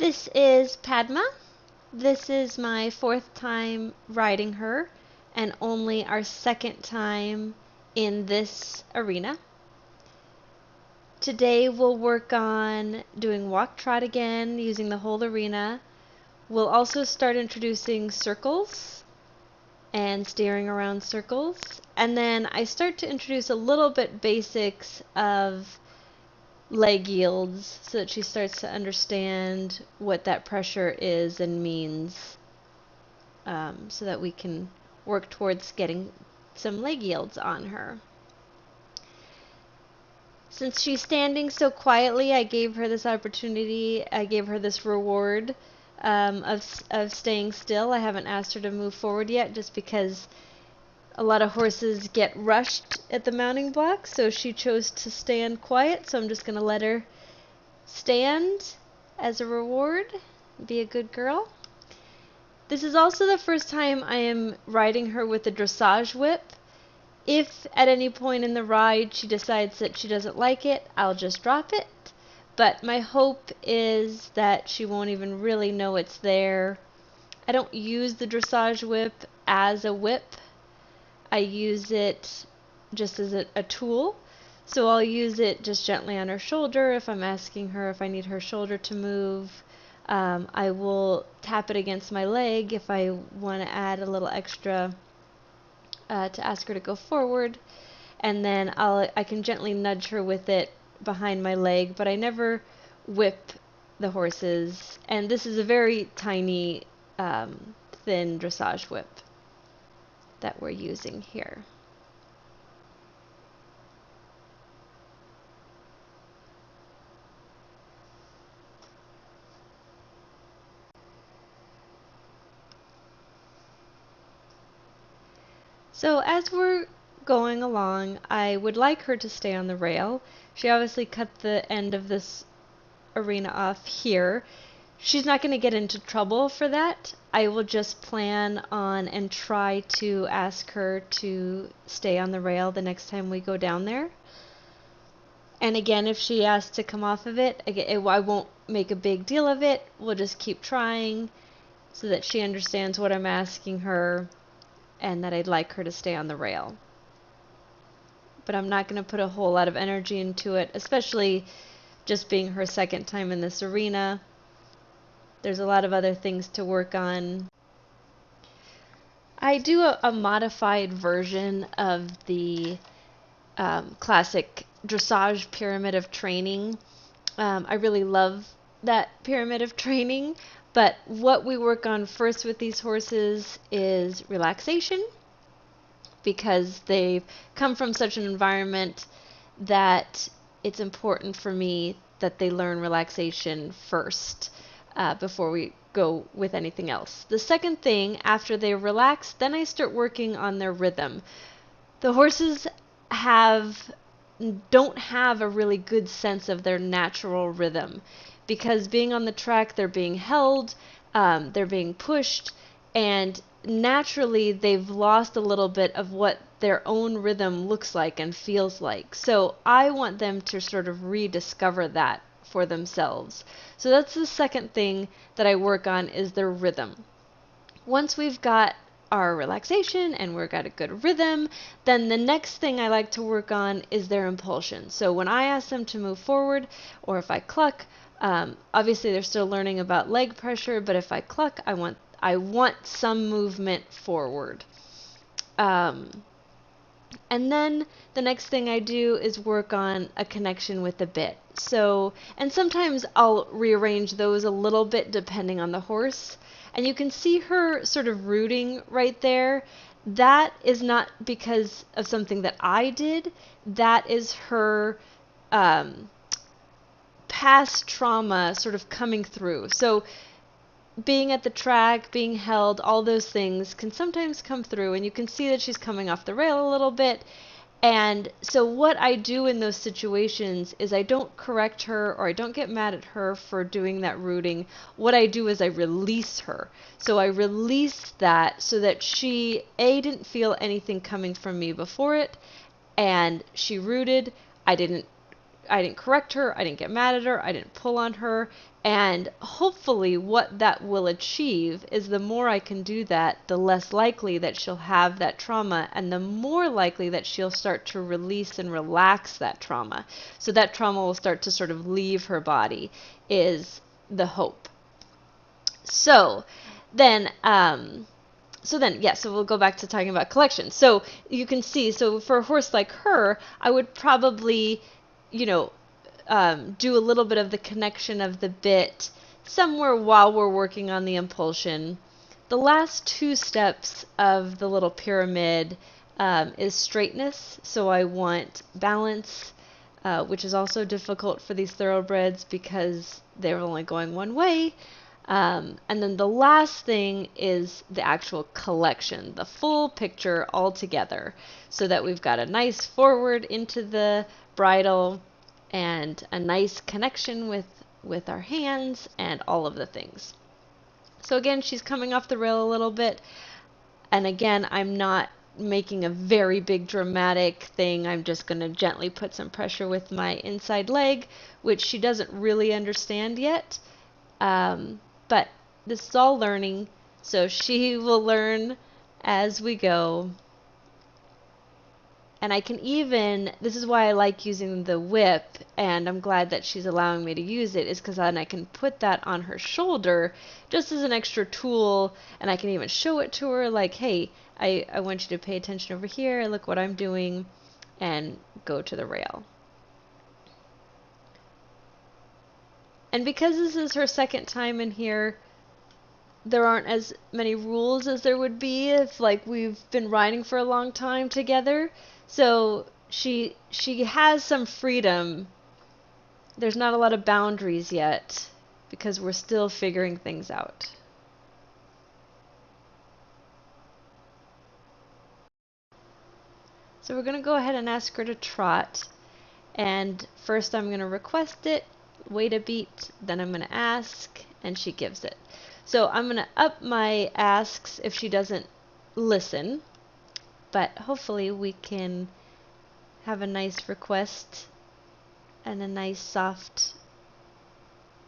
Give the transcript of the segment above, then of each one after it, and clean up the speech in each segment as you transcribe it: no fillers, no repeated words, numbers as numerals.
This is Padma. This is my fourth time riding her and only our second time in this arena. Today we'll work on doing walk trot again using the whole arena. We'll also start introducing circles and steering around circles, and then I start to introduce a little bit basics of leg yields so that she starts to understand what that pressure is and means, so that we can work towards getting some leg yields on her. Since she's standing so quietly, I gave her this opportunity, I gave her this reward of staying still. I haven't asked her to move forward yet just because a lot of horses get rushed at the mounting block, so she chose to stand quiet, so I'm just going to let her stand as a reward. Be a good girl. This is also the first time I am riding her with a dressage whip. If at any point in the ride she decides that she doesn't like it, I'll just drop it. But my hope is that she won't even really know it's there. I don't use the dressage whip as a whip. I use it just as a tool. So I'll use it just gently on her shoulder if I'm asking her if I need her shoulder to move. I will tap it against my leg if I want to add a little extra to ask her to go forward. And then I can gently nudge her with it behind my leg, but I never whip the horses. And this is a very tiny, thin dressage whip that we're using here. So as we're going along, I would like her to stay on the rail. She obviously cut the end of this arena off here. She's not going to get into trouble for that. I will just plan on and try to ask her to stay on the rail the next time we go down there. And again, if she asks to come off of it, I won't make a big deal of it. We'll just keep trying so that she understands what I'm asking her and that I'd like her to stay on the rail. But I'm not going to put a whole lot of energy into it, especially just being her second time in this arena. There's a lot of other things to work on. I do a modified version of the classic dressage pyramid of training. I really love that pyramid of training, but what we work on first with these horses is relaxation, because they've come from such an environment that it's important for me that they learn relaxation first before we go with anything else. The second thing, after they relax, then I start working on their rhythm. The horses don't have a really good sense of their natural rhythm, because being on the track, they're being held, they're being pushed, and naturally they've lost a little bit of what their own rhythm looks like and feels like. So I want them to sort of rediscover that for themselves. So that's the second thing that I work on, is their rhythm. Once we've got our relaxation and we've got a good rhythm, then the next thing I like to work on is their impulsion. So when I ask them to move forward, or if I cluck, obviously they're still learning about leg pressure, but if I cluck, I want some movement forward. And then the next thing I do is work on a connection with the bit. So, and sometimes I'll rearrange those a little bit depending on the horse. And you can see her sort of rooting right there. That is not because of something that I did. That is her past trauma sort of coming through. So being at the track, being held, all those things can sometimes come through, and you can see that she's coming off the rail a little bit. And so what I do in those situations is I don't correct her, or I don't get mad at her for doing that rooting. What I do is I release her. So I release that so that she, didn't feel anything coming from me before it, and she rooted. I didn't didn't correct her, I didn't get mad at her, I didn't pull on her. And hopefully what that will achieve is the more I can do that, the less likely that she'll have that trauma, and the more likely that she'll start to release and relax that trauma. So that trauma will start to sort of leave her body, is the hope. So then, so we'll go back to talking about collection. So you can see, so for a horse like her, I would probably, do a little bit of the connection of the bit somewhere while we're working on the impulsion. The last two steps of the little pyramid is straightness. So I want balance, which is also difficult for these thoroughbreds because they're only going one way. And then the last thing is the actual collection, the full picture all together, so that we've got a nice forward into the bridle and a nice connection with our hands and all of the things. So again, she's coming off the rail a little bit. And again, I'm not making a very big dramatic thing. I'm just going to gently put some pressure with my inside leg, which she doesn't really understand yet. But this is all learning, so she will learn as we go. And I can even, this is why I like using the whip, and I'm glad that she's allowing me to use it, is because then I can put that on her shoulder just as an extra tool, and I can even show it to her like, hey, I want you to pay attention over here, look what I'm doing, and go to the rail. And because this is her second time in here, there aren't as many rules as there would be if like we've been riding for a long time together. So she has some freedom. There's not a lot of boundaries yet because we're still figuring things out. So we're going to go ahead and ask her to trot. And first I'm going to request it, wait a beat, then I'm going to ask, and she gives it. So I'm going to up my asks if she doesn't listen, but hopefully we can have a nice request and a nice soft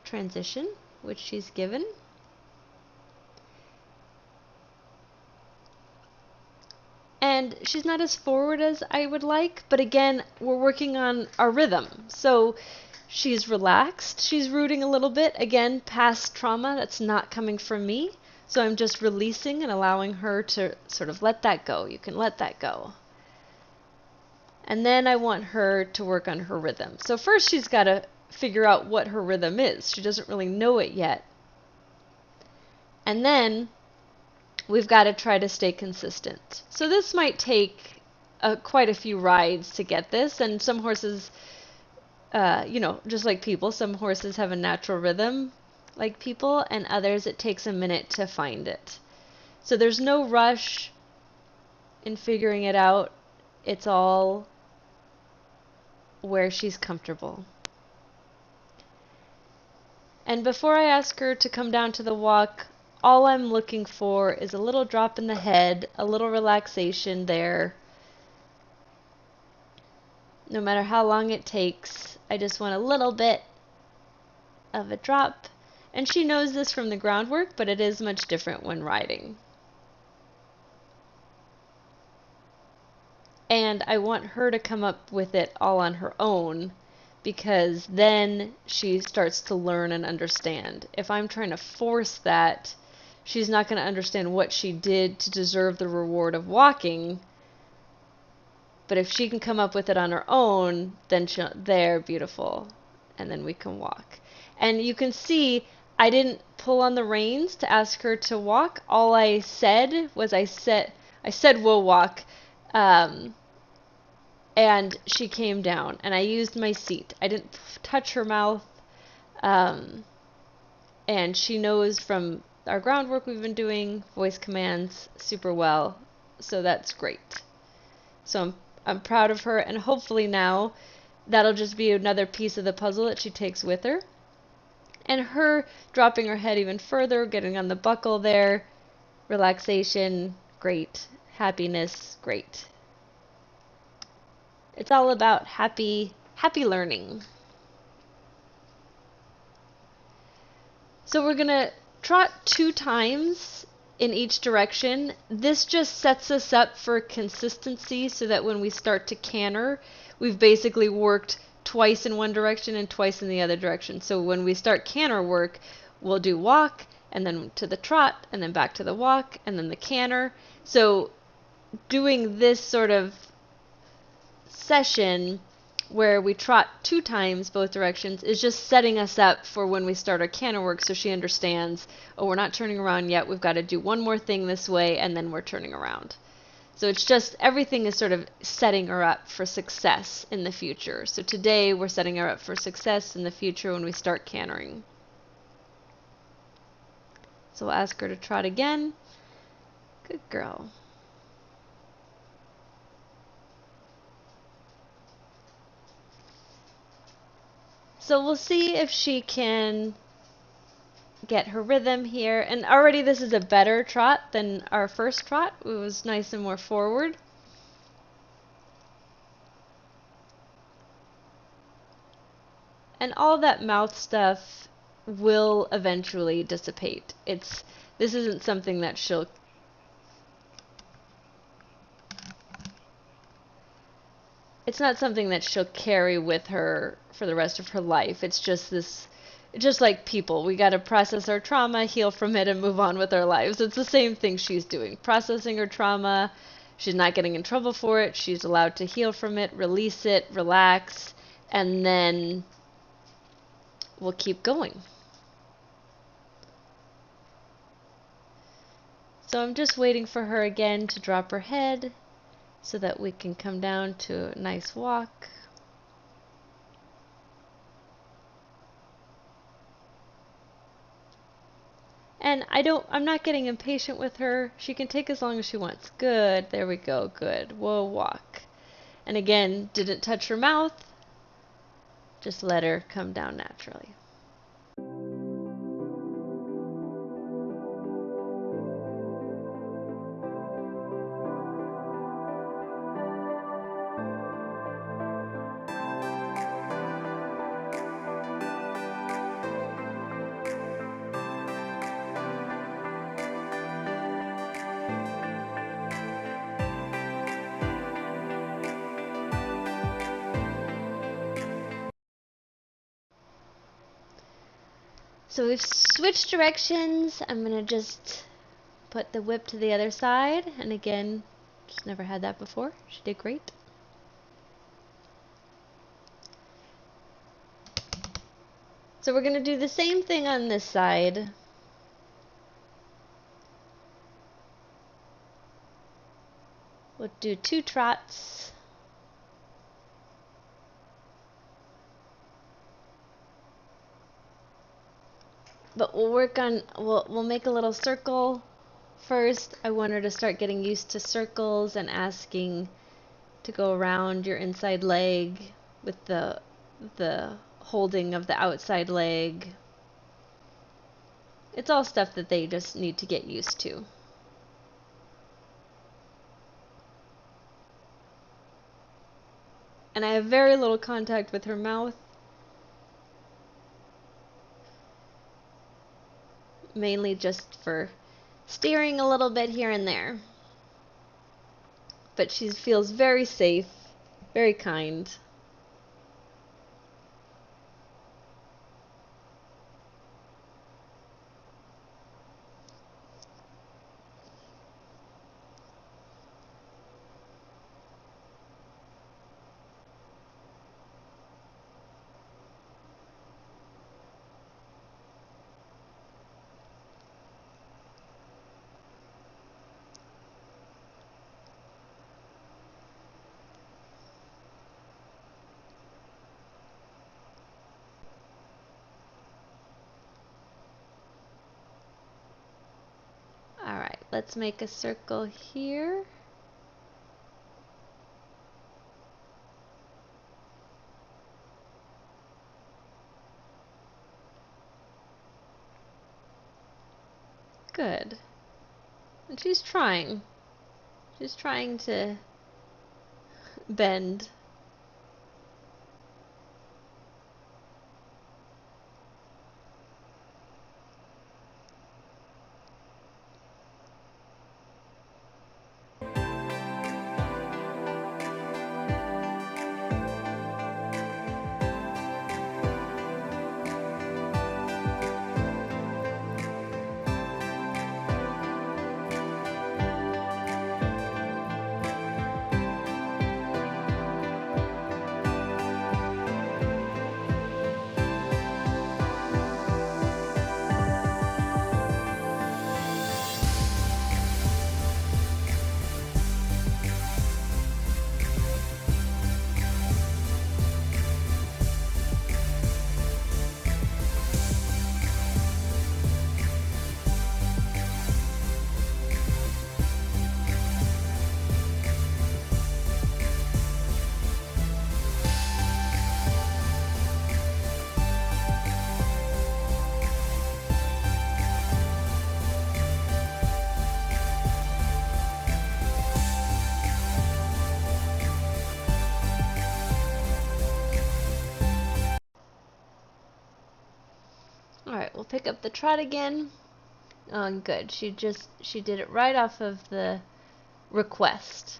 transition, which she's given. And she's not as forward as I would like, but again, we're working on our rhythm. So she's relaxed, she's rooting a little bit, again, past trauma that's not coming from me. So I'm just releasing and allowing her to sort of let that go. You can let that go. And then I want her to work on her rhythm. So first she's got to figure out what her rhythm is. She doesn't really know it yet. And then we've got to try to stay consistent. So this might take quite a few rides to get this, and some horses, just like people, some horses have a natural rhythm like people, and others it takes a minute to find it. So there's no rush in figuring it out. It's all where she's comfortable. And before I ask her to come down to the walk, all I'm looking for is a little drop in the head, a little relaxation there. No matter how long it takes, I just want a little bit of a drop. And she knows this from the groundwork, but it is much different when riding. And I want her to come up with it all on her own, because then she starts to learn and understand. If I'm trying to force that, she's not going to understand what she did to deserve the reward of walking. But if she can come up with it on her own, then they're beautiful. And then we can walk. And you can see I didn't pull on the reins to ask her to walk. All I said was I said we'll walk. And she came down, and I used my seat. I didn't touch her mouth. And she knows from our groundwork we've been doing voice commands super well, so that's great. So I'm proud of her, and hopefully now that'll just be another piece of the puzzle that she takes with her. And her dropping her head even further, getting on the buckle there, relaxation, great. Happiness, great. It's all about happy Happy learning. So we're gonna trot 2 times in each direction. This just sets us up for consistency so that when we start to canter, we've basically worked twice in one direction and twice in the other direction. So when we start canter work, we'll do walk and then to the trot and then back to the walk and then the canter. So doing this sort of session where we trot 2 times both directions is just setting us up for when we start our canter work, so she understands, oh, we're not turning around yet, we've got to do one more thing this way and then we're turning around. So it's just everything is sort of setting her up for success in the future. So today we're setting her up for success in the future when we start cantering. So we'll ask her to trot again. Good girl. So we'll see if she can get her rhythm here. And already this is a better trot than our first trot. It was nice and more forward. And all that mouth stuff will eventually dissipate. This isn't something that she'll it's not something that she'll carry with her for the rest of her life. It's just like people. We got to process our trauma, heal from it, and move on with our lives. It's the same thing she's doing. Processing her trauma. She's not getting in trouble for it. She's allowed to heal from it, release it, relax, and then we'll keep going. So I'm just waiting for her again to drop her head so that we can come down to a nice walk. And I'm not getting impatient with her. She can take as long as she wants. Good, there we go, good. We'll walk. And again, didn't touch her mouth. Just let her come down naturally. So we've switched directions. I'm going to just put the whip to the other side. And again, just never had that before. She did great. So we're going to do the same thing on this side. We'll do 2 trots. But we'll make a little circle first. I want her to start getting used to circles and asking to go around your inside leg with the holding of the outside leg. It's all stuff that they just need to get used to. And I have very little contact with her mouth. Mainly just for steering a little bit here and there. But she feels very safe, very kind. Alright, let's make a circle here. Good. And she's trying. She's trying to bend. pick up the trot again. Oh, good. She did it right off of the request.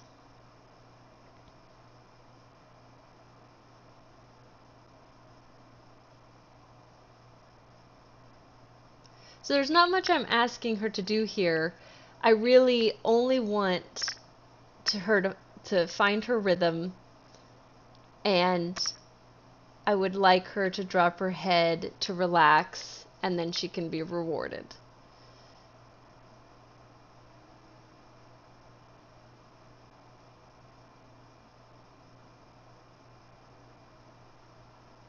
So there's not much I'm asking her to do here. I really only want her to find her rhythm, and I would like her to drop her head to relax, and then she can be rewarded.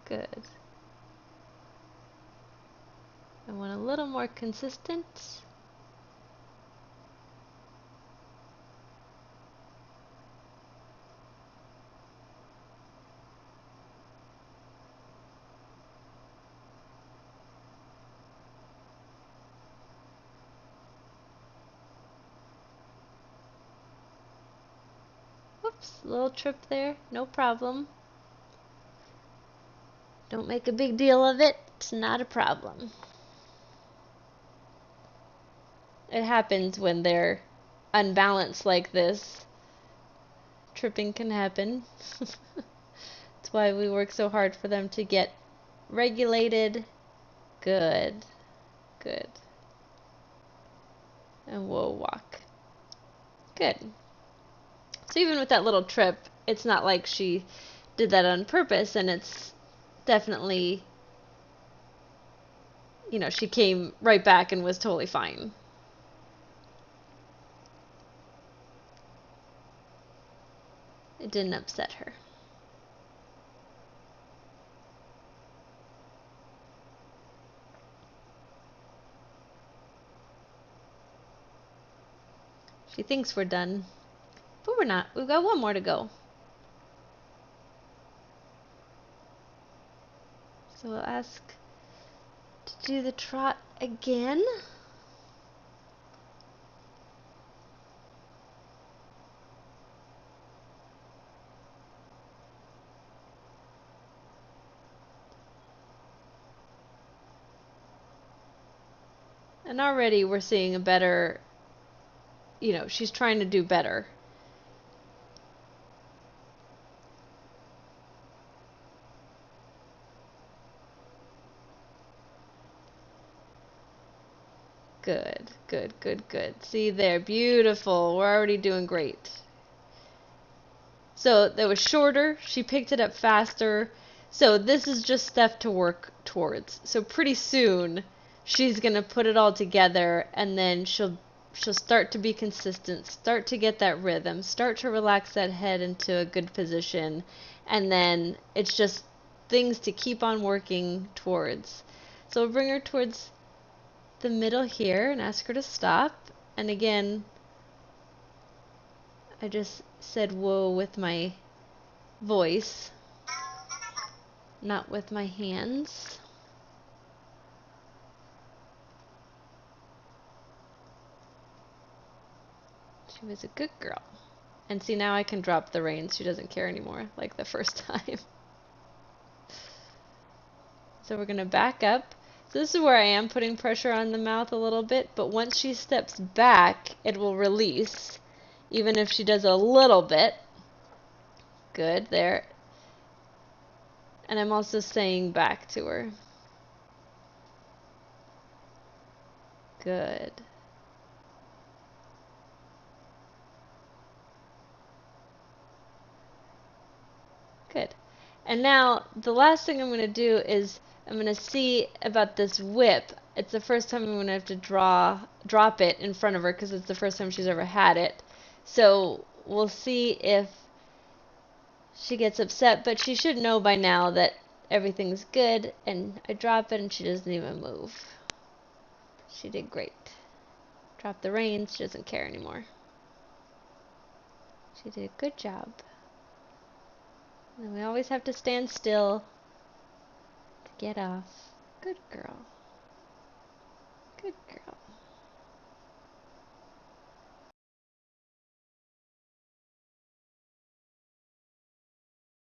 Good. I want a little more consistent. Whoops, little trip there, no problem. Don't make a big deal of it, it's not a problem. It happens when they're unbalanced like this. Tripping can happen. That's why we work so hard for them to get regulated. Good. Good. And we'll walk. Good. So even with that little trip, it's not like she did that on purpose, and it's definitely, you know, she came right back and was totally fine. It didn't upset her. She thinks we're done, but we're not. We've got one more to go. So we'll ask to do the trot again. And already we're seeing a better, you know, she's trying to do better. Good, good, good, good. See there, beautiful. We're already doing great. So that was shorter. She picked it up faster. So this is just stuff to work towards. So pretty soon she's going to put it all together, and then she'll start to be consistent, start to get that rhythm, start to relax that head into a good position, and then it's just things to keep on working towards. So we'll bring her towards the middle here and ask her to stop. And again, I just said whoa with my voice, not with my hands. She was a good girl. And see, now I can drop the reins. She doesn't care anymore, like the first time. So we're going to back up. So this is where I am putting pressure on the mouth a little bit, but once she steps back, it will release, even if she does a little bit. Good, there. And I'm also saying back to her. Good. Good. And now the last thing I'm going to do is I'm going to see about this whip. It's the first time I'm going to have to drop it in front of her because it's the first time she's ever had it. So we'll see if she gets upset, but she should know by now that everything's good, and I drop it and she doesn't even move. She did great. Drop the reins, she doesn't care anymore. She did a good job. And we always have to stand still to get off. Good girl.